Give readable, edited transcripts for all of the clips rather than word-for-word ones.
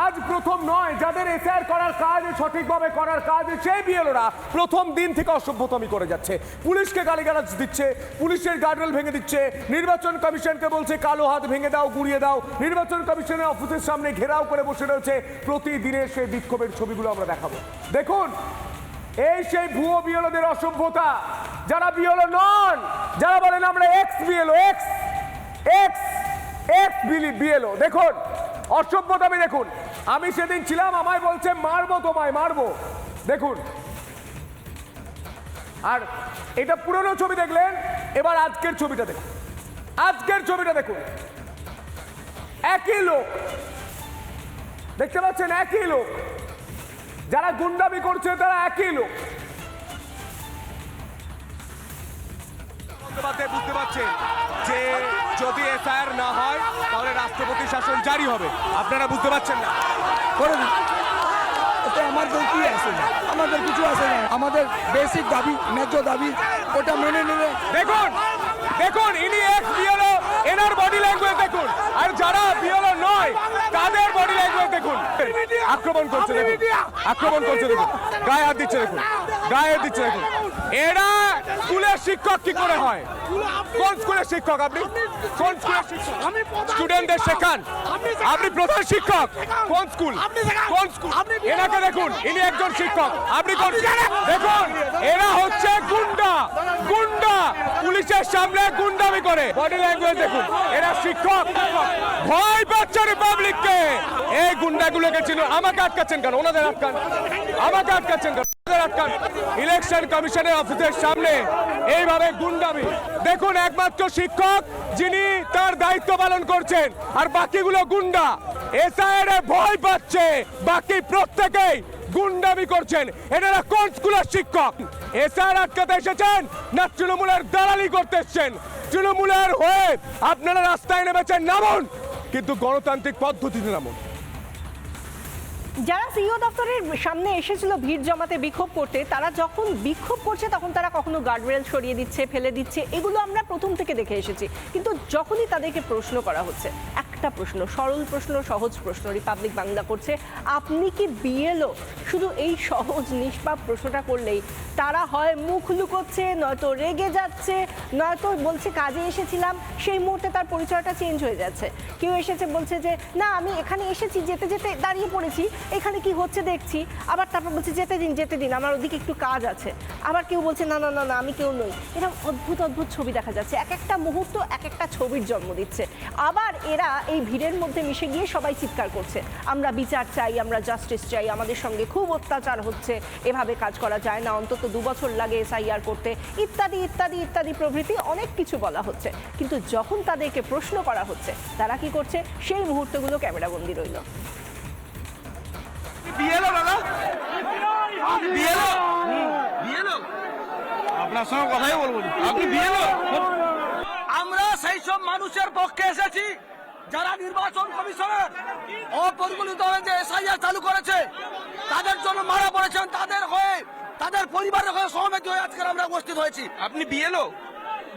আজ প্রথম নয়, যাদের এসআইআর করার কাজ সঠিকভাবে করার কাজ সেই বিএলওরা প্রথম দিন থেকে অসভ্যতামি করে যাচ্ছে। পুলিশকে গালিগালাজ দিচ্ছে, পুলিশের গার্ডরেল ভেঙে দিচ্ছে, নির্বাচন কমিশনকে বলছে কালো হাত ভেঙে দাও, গুড়িয়ে দাও। নির্বাচন কমিশনের অফিসের সামনে ঘেরাও করে বসে রয়েছে। প্রতিদিনের সেই বিক্ষোভের ছবিগুলো আমরা দেখাবো। দেখুন, এই সেই ভুয়ো বিএলওদের অসভ্যতা। যারা বিএলও নন, যারা বলেন আমরা x BLO, x x x BLO, দেখুন অসভ্যতামি দেখুন। আমি সেদিন ছিলাম, আমায় বলছে মারবো, তোমায় মারবো। দেখুন, আর এটা পুরনো ছবি দেখলেন, এবার আজকের ছবিটা দেখুন। আজকের ছবিটা দেখুন, একই লোক দেখতে পাচ্ছেন, একই লোক যারা গুন্ডামি করছে তারা একই লোক। বুঝতে পারছেন যে যদি এসআইআর না হয় তাহলে রাষ্ট্রপতি শাসন জারি হবে। আপনারা বুঝতে পারছেন না? এতে আমাদের কি আছে? আমাদের কিছু আছে না। আমাদের বেসিক দাবি, ন্যায্য দাবি, ওটা মেনে নিলে। দেখুন দেখুন, ইনি এক্স বিএলও, এনার বডি ল্যাঙ্গুয়েজ দেখুন। আর যারা বিএলও নয় তাদের বডি ল্যাঙ্গুয়েজ দেখুন। আক্রমণ করছে দেখুন, আক্রমণ করছে দেখুন, গায়ে হাত দিচ্ছে দেখুন, গায়ে হাত দিচ্ছে দেখুন। এরা স্কুলের শিক্ষক কি করে হয়? কোন স্কুলের শিক্ষক আপনি? কোন স্কুলের শিক্ষক? স্টুডেন্টদের শেখান? আপনি প্রধান শিক্ষক? কোন স্কুল? কোন স্কুল? এনাকে দেখুন, ইনি একজন শিক্ষক। আপনি কোন? দেখুন, এরা হচ্ছে গুন্ডা, গুন্ডা পুলিশের সামনে গুন্ডামি করে। বডি ল্যাঙ্গুয়েজ দেখুন, এরা শিক্ষক। ভয় পাচ্ছে রিপাবলিককে। এই গুন্ডাগুলোকে চিনো। আমাকে আটকাচ্ছেন কেন? ওনাদের আটকান। আমাকে আটকাচ্ছেন কেন? ইলেকশন কমিশনের অফিসের সামনে এইভাবে গুন্ডামি দেখুন। একমাত্র শিক্ষক যিনি তার দায়িত্ব পালন করছেন, আর বাকিগুলো গুন্ডা। এসআইআর এ ভয় পাচ্ছে, বাকি প্রত্যেকেই গুন্ডামি করছেন। এনারা কোন স্কুলের শিক্ষক? এসআইআর আটকাতে এসেছেন না তৃণমূলের দালালি করতে এসেছেন? তৃণমূলের হয়ে আপনারা রাস্তায় নেমেছেন, নামুন, কিন্তু গণতান্ত্রিক পদ্ধতিতে নামুন। যারা সিইও দপ্তরের সামনে এসেছিল ভিড় জমাতে, বিক্ষোভ করতে, তারা যখন বিক্ষোভ করছে তখন তারা কখনো গার্ডরেল সরিয়ে দিচ্ছে, ফেলে দিচ্ছে, এগুলো আমরা প্রথম থেকে দেখে এসেছি। কিন্তু যখনই তাদেরকে প্রশ্ন করা হচ্ছে, একটা প্রশ্ন, সরল প্রশ্ন, সহজ প্রশ্ন রিপাবলিক বাংলা করছে, আপনি কি বিএলও? শুধু এই সহজ নিষ্পাপ প্রশ্নটা করলেই তারা হয় মুখ লুকোচ্ছে, নয়তো রেগে যাচ্ছে, নয়তো বলছে কাজে এসেছিলাম। সেই মুহূর্তে তার পরিচয়টা চেঞ্জ হয়ে যাচ্ছে। কেউ এসেছে বলছে যে না আমি এখানে এসেছি, যেতে যেতে দাঁড়িয়ে পড়েছি, এখানে কি হচ্ছে দেখছি। আবার তারপর বলছে যেতে দিন, যেতে দিন, আমার ওদিকে একটু কাজ আছে। আবার কেউ বলছে না না না না আমি কেউ নই। এরকম অদ্ভুত অদ্ভুত ছবি দেখা যাচ্ছে। এক একটা মুহূর্ত এক একটা ছবির জন্ম দিচ্ছে। আবার এরা এই ভিড়ের মধ্যে মিশে গিয়ে সবাই চিৎকার করছে, আমরা বিচার চাই, আমরা জাস্টিস চাই, আমাদের সঙ্গে খুব অত্যাচার হচ্ছে, এভাবে কাজ করা যায় না, অন্তত 2 বছর লাগে এসআইআর করতে, ইত্যাদি ইত্যাদি ইত্যাদি প্রভৃতি অনেক কিছু বলা হচ্ছে। কিন্তু যখন তাদেরকে প্রশ্ন করা হচ্ছে, তারা কি করছে? সেই মুহূর্তগুলো ক্যামেরাবন্দি রইল। বিএলও দাদা, বিএলও, বিএলও আপনার সঙ্গে কথাই বলবো। আপনি বিএলও? আমরা সেই সব মানুষের পক্ষে এসেছি যারা নির্বাচন কমিশনের অপরিগণিত যে এসআইআর চালু করেছে, তাদের জন্য মারা পড়েছেন, তাদের হয়ে, তাদের পরিবারের হয়ে সহমতি হয়ে আজকে আমরা উপস্থিত হয়েছি। আপনি বিএলও?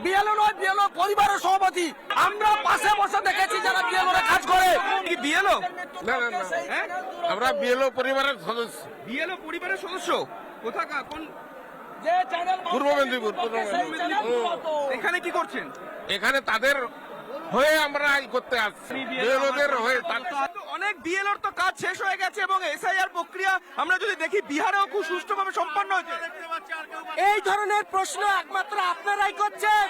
বিএলও নয়, বিএলও পরিবারের সভাপতি। আমরা পাশে বসে দেখেছি যারা বিএলওরা কাজ করে। কি বিএলও? না না না, আমরা বিএলও পরিবারের সদস্য। বিএলও পরিবারের সদস্য? কোথাকার? কোন? যে চ্যানেল পূর্ব মেদিনীপুর, পূর্ব মেদিনীপুর। এখানে কি করছেন? এখানে তাদের হয়ে আমরা করতে আসছি, বিএলওদের হয়ে। অনেক বিএলওর তো কাজ শেষ হয়ে গেছে এবং এসআইআর প্রক্রিয়া আমরা যদি দেখি বিহারেও খুব সুষ্ঠুভাবে সম্পন্ন হয়েছে। এই ধরনের প্রশ্ন একমাত্র আপনারাই করছেন।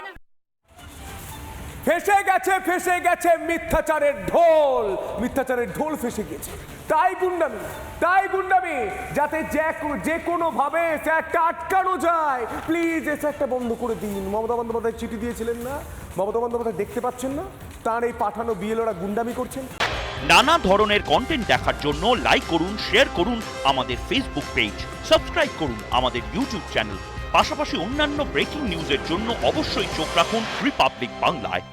ফেসে গেছে, ফেসে গেছে মিথ্যাচারের ঢোল, মিথ্যাচারের ঢোল ফেসে গেছে। তাই গুন্ডামি, তাই গুন্ডামি, যাতে যে কোনো ভাবে একটা আটকানো যায়। প্লিজ একটা বন্ধ করে দিন। মমতা বন্দ্যোপাধ্যায় চিঠি দিয়েছিলেন না? মমতা বন্দ্যোপাধ্যায় দেখতে পাচ্ছেন না তার এই পাঠানো বিএলওরা গুন্ডামি করছেন? নানা ধরনের কন্টেন্ট দেখার জন্য লাইক করুন, শেয়ার করুন আমাদের ফেসবুক পেজ, সাবস্ক্রাইব করুন আমাদের ইউটিউব চ্যানেল। পাশাপাশি অন্যান্য ব্রেকিং নিউজের জন্য অবশ্যই চোখ রাখুন রিপাবলিক বাংলায়।